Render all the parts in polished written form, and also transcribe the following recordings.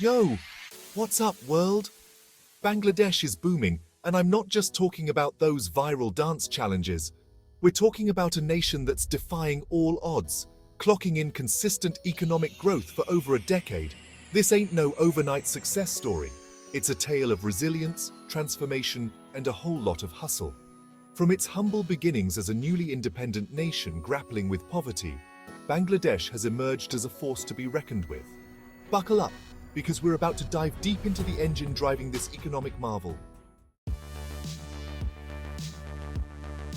Yo, what's up, world? Bangladesh is booming, and I'm not just talking about those viral dance challenges. We're talking about a nation that's defying all odds, clocking in consistent economic growth for over a decade. This ain't no overnight success story. It's a tale of resilience, transformation, and a whole lot of hustle. From its humble beginnings as a newly independent nation grappling with poverty, Bangladesh has emerged as a force to be reckoned with. Buckle up, because we're about to dive deep into the engine driving this economic marvel.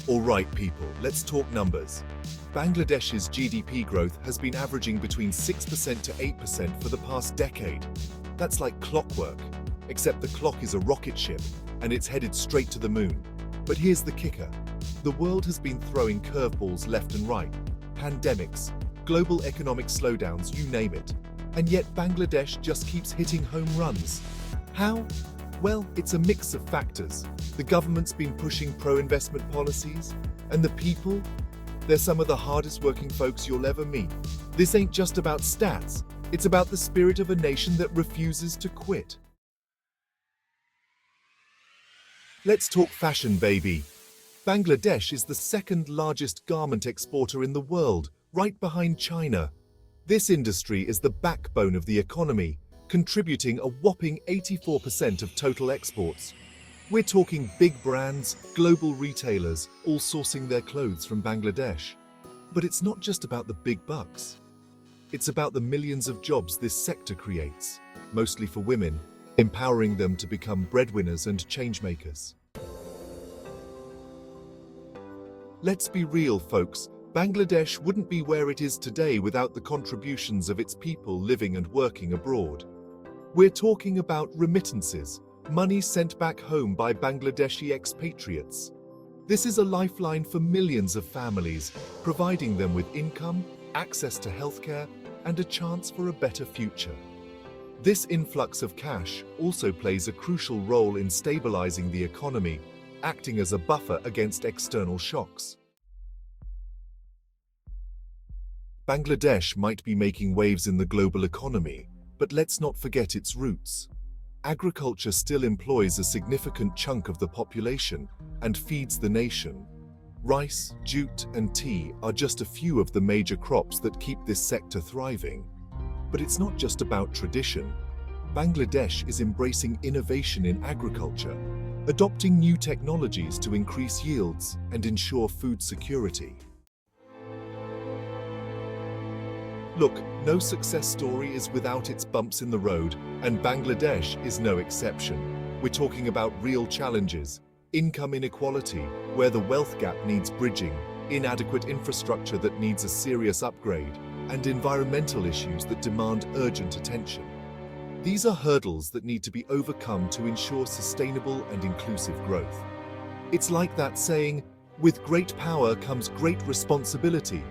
Alright people, let's talk numbers. Bangladesh's GDP growth has been averaging between 6% to 8% for the past decade. That's like clockwork, except the clock is a rocket ship and it's headed straight to the moon. But here's the kicker. The world has been throwing curveballs left and right. Pandemics, global economic slowdowns, you name it. And yet Bangladesh just keeps hitting home runs. How? Well, it's a mix of factors. The government's been pushing pro-investment policies, and the people, they're some of the hardest working folks you'll ever meet. This ain't just about stats, it's about the spirit of a nation that refuses to quit. Let's talk fashion, baby. Bangladesh is the second largest garment exporter in the world, right behind China. This industry is the backbone of the economy, contributing a whopping 84% of total exports. We're talking big brands, global retailers, all sourcing their clothes from Bangladesh. But it's not just about the big bucks. It's about the millions of jobs this sector creates, mostly for women, empowering them to become breadwinners and changemakers. Let's be real, folks. Bangladesh wouldn't be where it is today without the contributions of its people living and working abroad. We're talking about remittances, money sent back home by Bangladeshi expatriates. This is a lifeline for millions of families, providing them with income, access to healthcare, and a chance for a better future. This influx of cash also plays a crucial role in stabilizing the economy, acting as a buffer against external shocks. Bangladesh might be making waves in the global economy, but let's not forget its roots. Agriculture still employs a significant chunk of the population and feeds the nation. Rice, jute, and tea are just a few of the major crops that keep this sector thriving. But it's not just about tradition. Bangladesh is embracing innovation in agriculture, adopting new technologies to increase yields and ensure food security. Look, no success story is without its bumps in the road, and Bangladesh is no exception. We're talking about real challenges: income inequality, where the wealth gap needs bridging, inadequate infrastructure that needs a serious upgrade, and environmental issues that demand urgent attention. These are hurdles that need to be overcome to ensure sustainable and inclusive growth. It's like that saying, with great power comes great responsibility.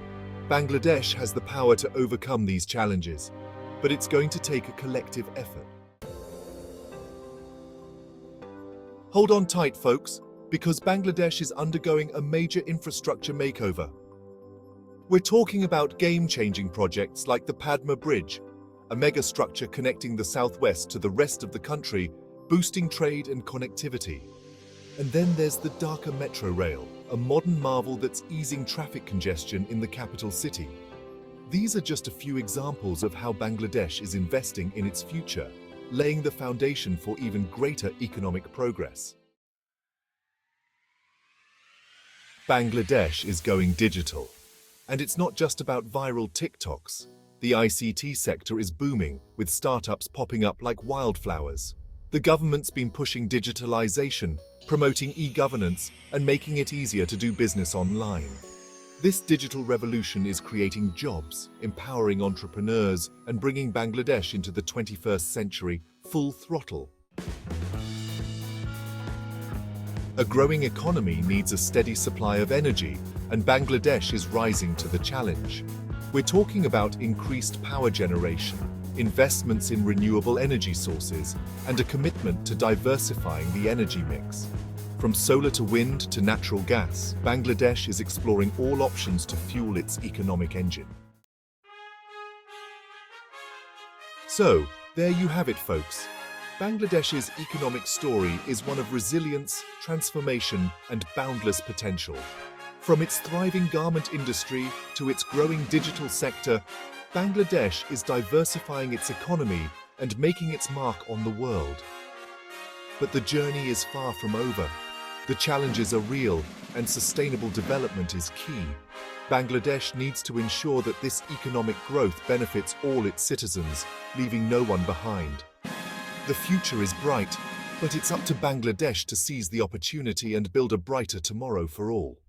Bangladesh has the power to overcome these challenges, but it's going to take a collective effort. Hold on tight, folks, because Bangladesh is undergoing a major infrastructure makeover. We're talking about game-changing projects like the Padma Bridge, a megastructure connecting the southwest to the rest of the country, boosting trade and connectivity. And then there's the Dhaka Metro Rail, a modern marvel that's easing traffic congestion in the capital city. These are just a few examples of how Bangladesh is investing in its future, laying the foundation for even greater economic progress. Bangladesh is going digital. And it's not just about viral TikToks. The ICT sector is booming, with startups popping up like wildflowers. The government's been pushing digitalization, promoting e-governance, and making it easier to do business online. This digital revolution is creating jobs, empowering entrepreneurs, and bringing Bangladesh into the 21st century full throttle. A growing economy needs a steady supply of energy, and Bangladesh is rising to the challenge. We're talking about increased power generation, investments in renewable energy sources, and a commitment to diversifying the energy mix. From solar to wind to natural gas, Bangladesh is exploring all options to fuel its economic engine. So, There you have it, folks. Bangladesh's economic story is one of resilience, transformation, and boundless potential. From its thriving garment industry to its growing digital sector, Bangladesh is diversifying its economy and making its mark on the world. But the journey is far from over. The challenges are real, and sustainable development is key. Bangladesh needs to ensure that this economic growth benefits all its citizens, leaving no one behind. The future is bright, but it's up to Bangladesh to seize the opportunity and build a brighter tomorrow for all.